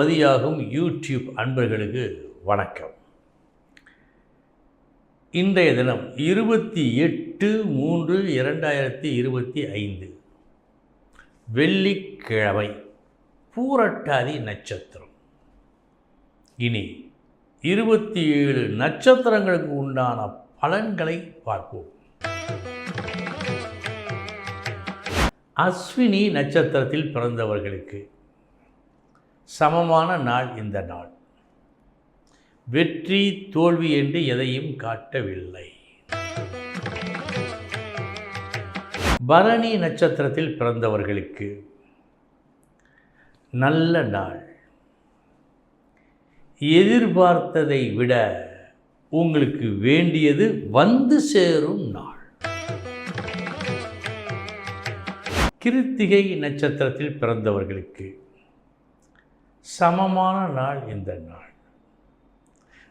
மதியாகும் YouTube அன்பர்களுக்கு வணக்கம். இன்றைய தினம் 28/3/2025 வெள்ளிக்கிழமை, பூரட்டாதி நட்சத்திரம். இனி 27 நட்சத்திரங்களுக்கு உண்டான பலன்களை பார்ப்போம். அஸ்வினி நட்சத்திரத்தில் பிறந்தவர்களுக்கு சமமான நாள் இந்த நாள். வெற்றி தோல்வி என்று எதையும் காட்டவில்லை. பரணி நட்சத்திரத்தில் பிறந்தவர்களுக்கு நல்ல நாள். எதிர்பார்த்ததை விட உங்களுக்கு வேண்டியது வந்து சேரும் நாள். கிருத்திகை நட்சத்திரத்தில் பிறந்தவர்களுக்கு சமமான நாள் இந்த நாள்.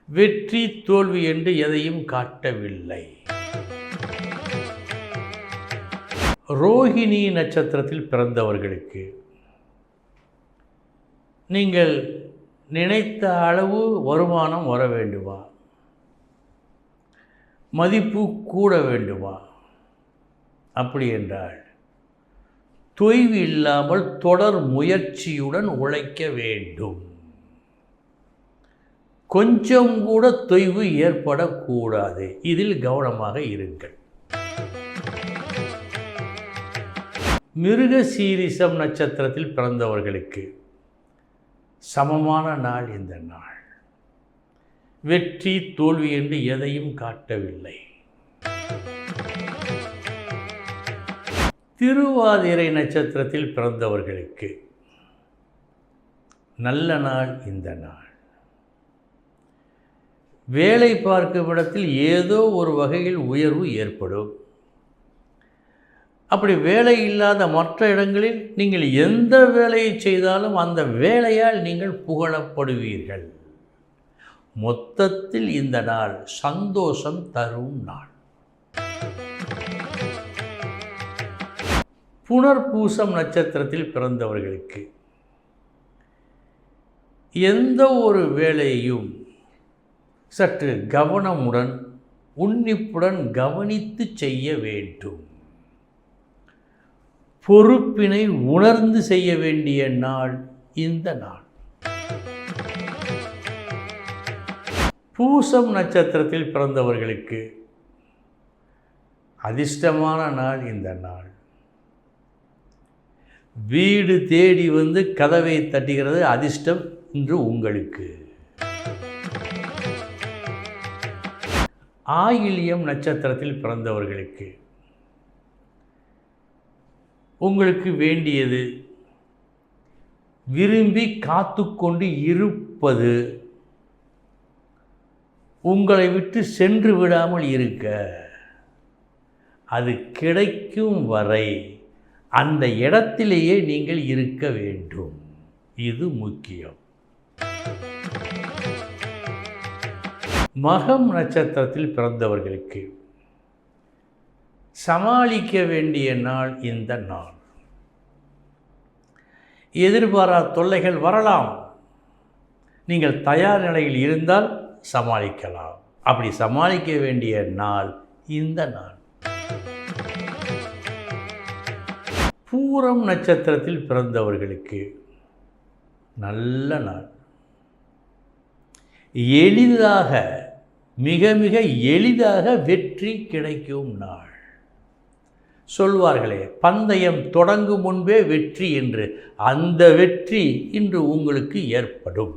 வெற்றி தோல்வி என்று எதையும் காட்டவில்லை. ரோஹிணி நட்சத்திரத்தில் பிறந்தவர்களுக்கு நீங்கள் நினைத்த அளவு வருமானம் வர வேண்டுமா? மதிப்பு கூட வேண்டுமா? அப்படி என்றால் தொய்வு இல்லாமல் தொடர் முயற்சியுடன் உழைக்க வேண்டும். கொஞ்சம் கூட தொய்வு ஏற்படக்கூடாது. இதில் கவனமாக இருங்கள். மிருகசீரிஷம் நட்சத்திரத்தில் பிறந்தவர்களுக்கு சமமான நாள் இந்த நாள். வெற்றி தோல்வி என்று எதையும் காட்டவில்லை. திருவாதிரை நட்சத்திரத்தில் பிறந்தவர்களுக்கு நல்ல நாள் இந்த நாள். வேலை பார்க்கும் இடத்தில் ஏதோ ஒரு வகையில் உயர்வு ஏற்படும். அப்படி வேலை இல்லாத மற்ற இடங்களில் நீங்கள் எந்த வேலையை செய்தாலும் அந்த வேலையால் நீங்கள் புகழப்படுவீர்கள். மொத்தத்தில் இந்த நாள் சந்தோஷம் தரும் நாள். புனர்பூசம் நட்சத்திரத்தில் பிறந்தவர்களுக்கு எந்த ஒரு வேலையையும் சற்று கவனமுடன் உன்னிப்புடன் கவனித்து செய்ய வேண்டும். பொறுப்பினை உணர்ந்து செய்ய வேண்டிய நாள் இந்த நாள். பூசம் நட்சத்திரத்தில் பிறந்தவர்களுக்கு அதிர்ஷ்டமான நாள் இந்த நாள். வீடு தேடி வந்து கதவை தட்டுகிறது அதிர்ஷ்டம் இன்று உங்களுக்கு. ஆயில்யம் நட்சத்திரத்தில் பிறந்தவர்களுக்கு உங்களுக்கு வேண்டியது விரும்பி காத்து கொண்டு இருப்பது உங்களை விட்டு சென்று விடாமல் இருக்க. அது கிடைக்கும் வரை அந்த இடத்திலேயே நீங்கள் இருக்க வேண்டும். இது முக்கியம். மகம் நட்சத்திரத்தில் பிறந்தவர்களுக்கு சமாளிக்க வேண்டிய நாள் இந்த நாள். எதிர்பாராத தொல்லைகள் வரலாம். நீங்கள் தயார் நிலையில் இருந்தால் சமாளிக்கலாம். அப்படி சமாளிக்க வேண்டிய நாள் இந்த நாள். பூரம் நட்சத்திரத்தில் பிறந்தவர்களுக்கு நல்ல நாள். எளிதாக மிக மிக எளிதாக வெற்றி கிடைக்கும் நாள். சொல்வார்களே, பந்தயம் தொடங்கும் முன்பே வெற்றி என்று. அந்த வெற்றி இன்று உங்களுக்கு ஏற்படும்.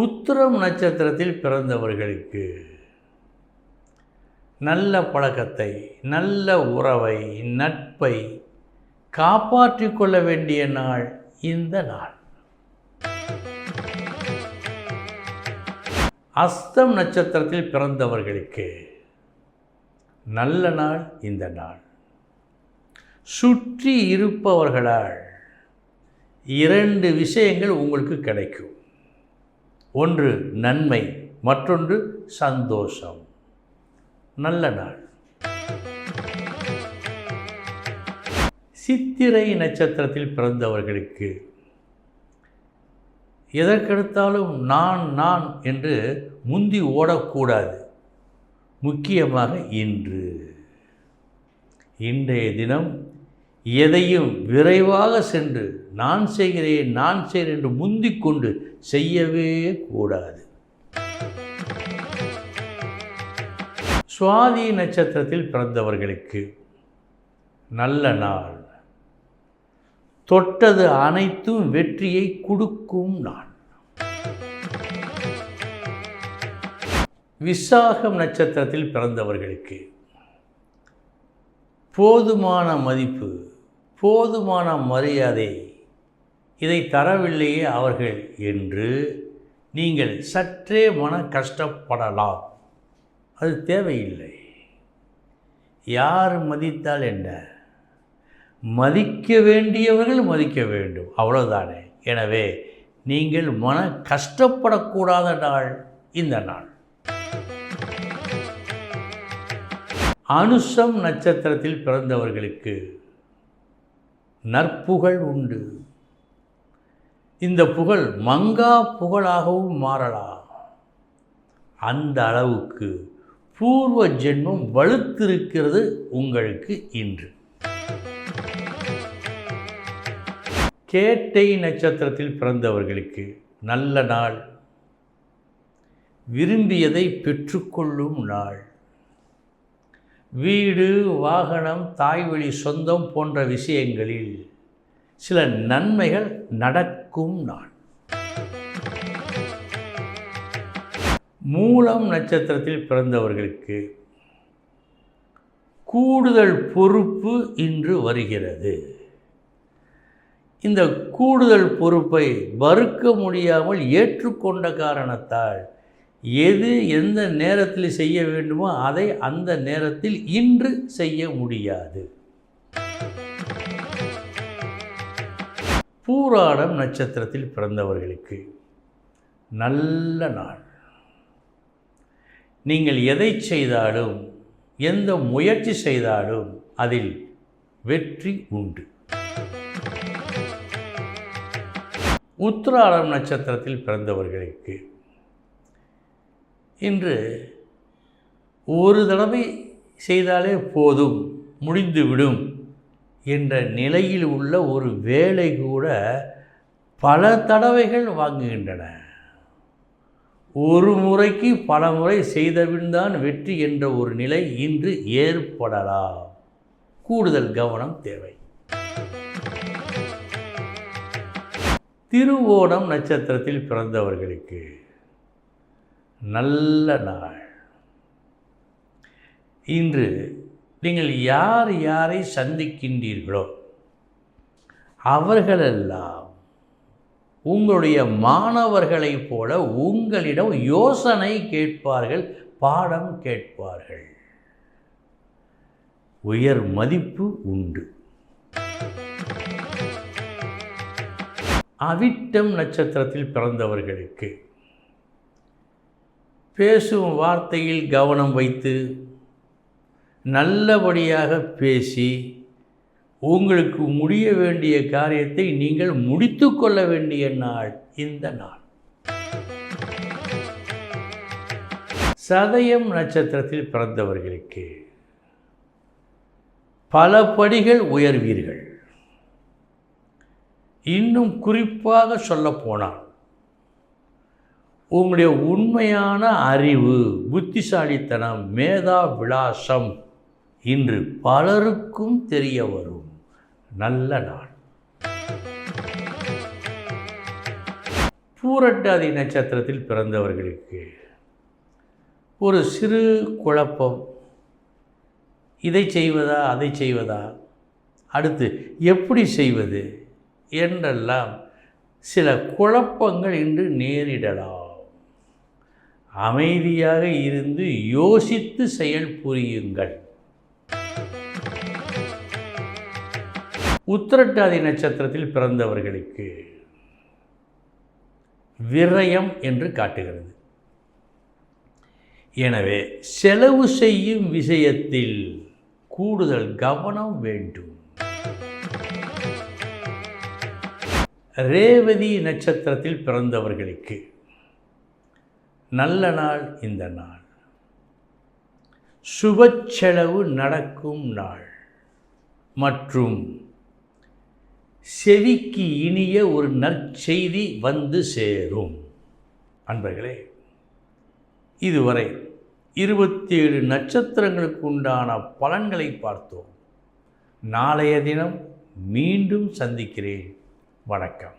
உத்திரம் நட்சத்திரத்தில் பிறந்தவர்களுக்கு நல்ல பழக்கத்தை, நல்ல உறவை, நட்பை காப்பாற்றிக் கொள்ள வேண்டிய நாள் இந்த நாள். அஸ்தம் நட்சத்திரத்தில் பிறந்தவர்களுக்கு நல்ல நாள் இந்த நாள். சுற்றி இருப்பவர்களால் 2 விஷயங்கள் உங்களுக்கு கிடைக்கும். ஒன்று நன்மை, மற்றொன்று சந்தோஷம். நல்ல நாள். சித்திரை நட்சத்திரத்தில் பிறந்தவர்களுக்கு எதற்கெடுத்தாலும் நான் நான் என்று முந்தி ஓடக்கூடாது. முக்கியமாக இன்றைய தினம் எதையும் விரைவாக சென்று நான் செய்கிறேன் நான் செய்கிறேன் என்று முந்திக் கொண்டு செய்யவே கூடாது. சுவாதி நட்சத்திரத்தில் பிறந்தவர்களுக்கு நல்ல நாள். தொட்டது அனைத்தும் வெற்றியை கொடுக்கும் நாள். விசாகம் நட்சத்திரத்தில் பிறந்தவர்களுக்கு போதுமான மதிப்பு, போதுமான மரியாதை இதை தரவில்லையே அவர்கள் என்று நீங்கள் சற்றே மன கஷ்டப்படலாம். அது தேவையில்லை. யார் மதித்தால் என்ன, மதிக்க வேண்டியவர்கள் மதிக்க வேண்டும், அவ்வளவுதானே. எனவே நீங்கள் மன கஷ்டப்படக்கூடாத நாள் இந்த நாள். அனுஷம் நட்சத்திரத்தில் பிறந்தவர்களுக்கு நற்புகழ் உண்டு. இந்த புகழ் மங்கா புகழாகவும் மாறலாம். அந்த அளவுக்கு பூர்வ ஜென்மம் வலுத்திருக்கிறது உங்களுக்கு இன்று. கேட்டை நட்சத்திரத்தில் பிறந்தவர்களுக்கு நல்ல நாள். விரும்பியதை பெற்றுக்கொள்ளும் நாள். வீடு, வாகனம், தாய்வழி சொந்தம் போன்ற விஷயங்களில் சில நன்மைகள் நடக்கும் நாள். மூலம் நட்சத்திரத்தில் பிறந்தவர்களுக்கு கூடுதல் பொறுப்பு இன்று வருகிறது. இந்த கூடுதல் பொறுப்பை மறுக்க முடியாமல் ஏற்றுக்கொண்ட காரணத்தால் எது எந்த நேரத்தில் செய்ய வேண்டுமோ அதை அந்த நேரத்தில் இன்று செய்ய முடியாது. பூராடம் நட்சத்திரத்தில் பிறந்தவர்களுக்கு நல்ல நாள். நீங்கள் எதை செய்தாலும் எந்த முயற்சி செய்தாலும் அதில் வெற்றி உண்டு. உத்திராடம் நட்சத்திரத்தில் பிறந்தவர்களுக்கு இன்று ஒரு தடவை செய்தாலே போதும், முடிந்துவிடும் என்ற நிலையில் உள்ள ஒரு வேலை கூட பல தடவைகள் வாங்குகின்றன. ஒரு முறைக்கு பல முறை செய்தபின்தான் வெற்றி என்ற ஒரு நிலை இன்று ஏற்படலாம். கூடுதல் கவனம் தேவை. திருவோணம் நட்சத்திரத்தில் பிறந்தவர்களுக்கு நல்ல நாள். இன்று நீங்கள் யார் யாரை சந்திக்கின்றீர்களோ அவர்களெல்லாம் உங்களுடைய மாணவர்களைப் போல உங்களிடம் யோசனை கேட்பார்கள், பாடம் கேட்பார்கள். உயர் மதிப்பு உண்டு. அவிட்டம் நட்சத்திரத்தில் பிறந்தவர்களுக்கு பேசும் வார்த்தையில் கவனம் வைத்து நல்லபடியாக பேசி உங்களுக்கு முடிய வேண்டிய காரியத்தை நீங்கள் முடித்து கொள்ள வேண்டிய நாள் இந்த நாள். சதயம் நட்சத்திரத்தில் பிறந்தவர்களுக்கு பல படிகள் உயர்வீர்கள். இன்னும் குறிப்பாக சொல்லப்போனால் உங்களுடைய உண்மையான அறிவு, புத்திசாலித்தனம், மேதா விலாசம் இன்று பலருக்கும் தெரிய வரும் நல்ல நாள். பூரட்டாதி நட்சத்திரத்தில் பிறந்தவர்களுக்கு ஒரு சிறு குழப்பம். இதை செய்வதா அதை செய்வதா, அடுத்து எப்படி செய்வது என்றெல்லாம் சில குழப்பங்கள் இன்று நேரிடலாம். அமைதியாக இருந்து யோசித்து செயல் புரியுங்கள். உத்திரட்டாதி நட்சத்திரத்தில் பிறந்தவர்களுக்கு விரயம் என்று காட்டுகிறது. எனவே செலவு செய்யும் விஷயத்தில் கூடுதல் கவனம் வேண்டும். ரேவதி நட்சத்திரத்தில் பிறந்தவர்களுக்கு நல்ல நாள் இந்த நாள். சுபச்செலவு நடக்கும் நாள் மற்றும் செவிக்கு இனிய ஒரு நற்செய்தி வந்து சேரும். அன்பர்களே, இதுவரை 27 நட்சத்திரங்களுக்கு உண்டான பலன்களை பார்த்தோம். நாளைய தினம் மீண்டும் சந்திக்கிறேன். வணக்கம்.